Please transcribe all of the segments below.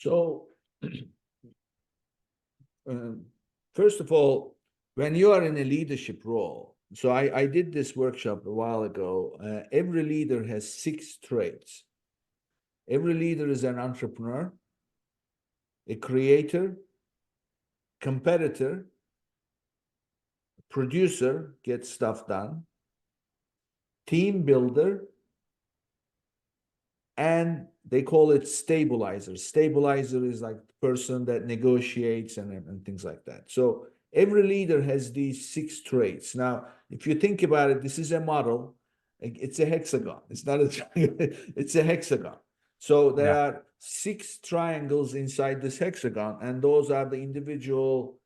So, um, first of all, when you are in a leadership role, so I did this workshop a while ago. Every leader has 6 traits. Every leader is an entrepreneur, a creator, competitor, producer, gets stuff done, team builder, and they call it stabilizer. Stabilizer is like the person that negotiates and things like that. So every leader has these 6 traits. Now, if you think about it, this is a model. It's a hexagon. It's not a triangle. It's a hexagon. So there are 6 triangles inside this hexagon, and those are the individual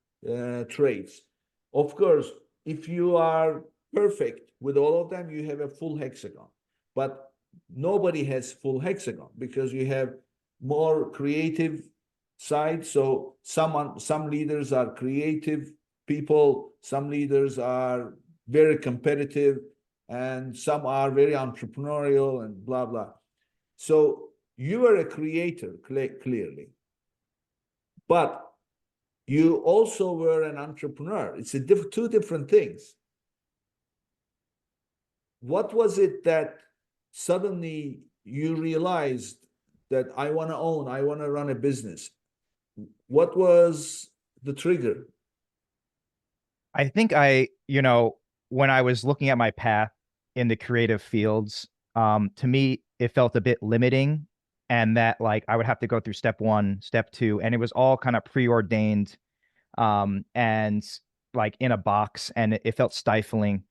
traits. Of course, if you are perfect with all of them, you have a full hexagon. But nobody has full hexagon because you have more creative side. So some leaders are creative people, some leaders are very competitive, and some are very entrepreneurial and blah blah. So you are a creator, clearly, but you also were an entrepreneur. It's two different things. What was it that suddenly you realized that I want to own, I want to run a business? What was the trigger? I think when I was looking at my path in the creative fields, to me, it felt a bit limiting, and that like I would have to go through step 1, step 2, and it was all kind of preordained, and like in a box, and it felt stifling.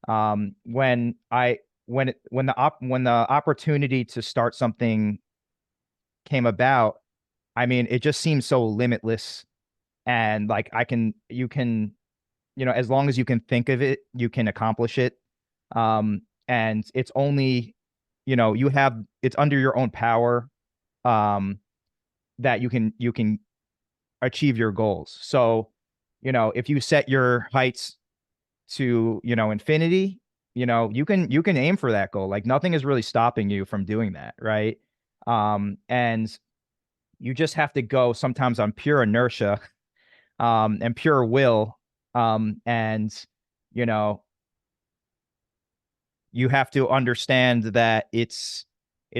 When I when the opportunity to start something came about, I mean, it just seems so limitless, and like you can, as long as you can think of it, you can accomplish it. And it's only, it's under your own power, um, that you can achieve your goals. So, if you set your heights to, infinity, you can aim for that goal. Like nothing is really stopping you from doing that, right? And you just have to go sometimes on pure inertia, and pure will. And you know, you have to understand that it's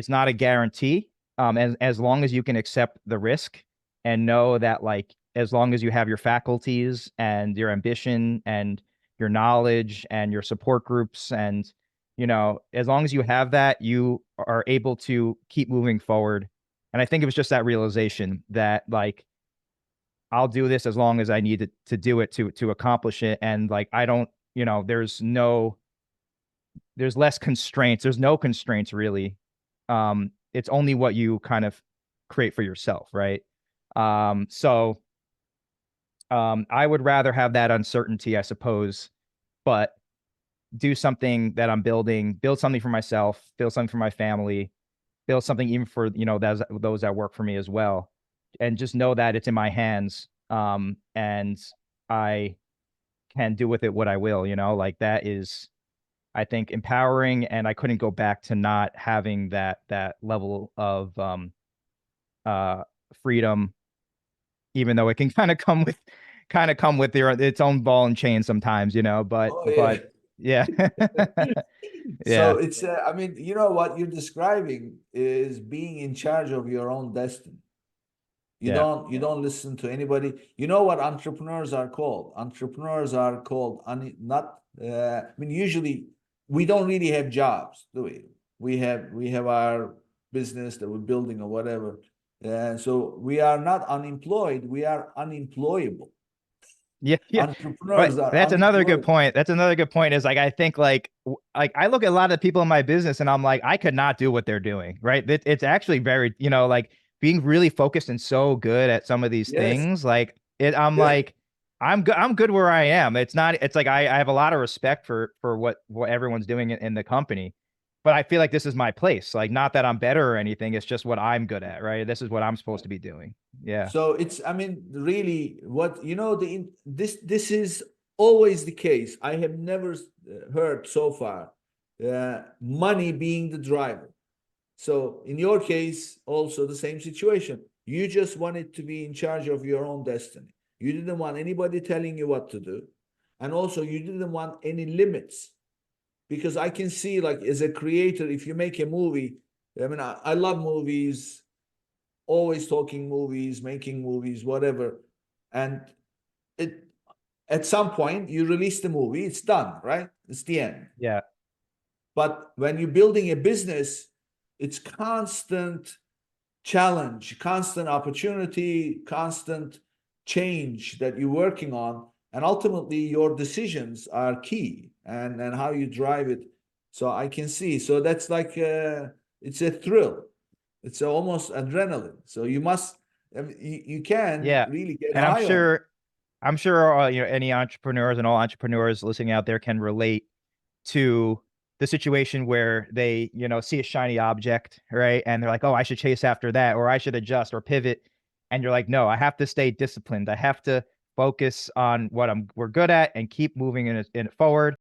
not a guarantee. As long as you can accept the risk and know that, like, as long as you have your faculties and your ambition and your knowledge and your support groups, and as long as you have that, you are able to keep moving forward. And I think it was just that realization that, like, I'll do this as long as I need to do it to accomplish it. And like, I don't, there's less constraints. There's no constraints really. It's only what you kind of create for yourself, right? So I would rather have that uncertainty, I suppose, but do something that I'm building, build something for myself, build something for my family, build something even for, those that work for me as well. And just know that it's in my hands. And I can do with it what I will, like that is, I think, empowering. And I couldn't go back to not having that level of uh freedom, even though it can kind of come with its own ball and chain sometimes, but Oh yeah. but yeah. So Yeah. it's I mean, you know what you're describing is being in charge of your own destiny. Yeah. You don't listen to anybody. You know what entrepreneurs are called? Entrepreneurs are called not I mean, usually we don't really have jobs, do we? We have our business that we're building or whatever. And so we are not unemployed, we are unemployable. Yeah, yeah. But Entrepreneurs are that's another good unemployable. point. That's another good point is, like, I think, like I look at a lot of people in my business and I'm like, I could not do what they're doing, right? It's actually very, like, being really focused and so good at some of these Yes. things. Like I'm Yeah. like, I'm good where I am. It's like I have a lot of respect for what everyone's doing in the company. But I feel like this is my place. Like, not that I'm better or anything. It's just what I'm good at, right? This is what I'm supposed to be doing. Yeah. So it's, I mean, really, what you know, this is always the case. I have never heard so far money being the driver. So in your case, also the same situation. You just wanted to be in charge of your own destiny. You didn't want anybody telling you what to do. And also, you didn't want any limits. Because I can see, like, as a creator, if you make a movie, I mean, I love movies, always talking movies, making movies, whatever. And it at some point you release the movie, it's done, right? It's the end. Yeah. But when you're building a business, it's constant challenge, constant opportunity, constant change that you're working on. And ultimately, your decisions are key, and how you drive it. So I can see. So that's like it's a thrill. It's almost adrenaline. So you must, I mean, you can Yeah. really get And I'm high on it. sure I'm sure any entrepreneurs and all entrepreneurs listening out there can relate to the situation where they, see a shiny object, right? And they're like, "Oh, I should chase after that, or I should adjust or pivot." And you're like, "No, I have to stay disciplined. I have to focus on what we're good at and keep moving in it forward."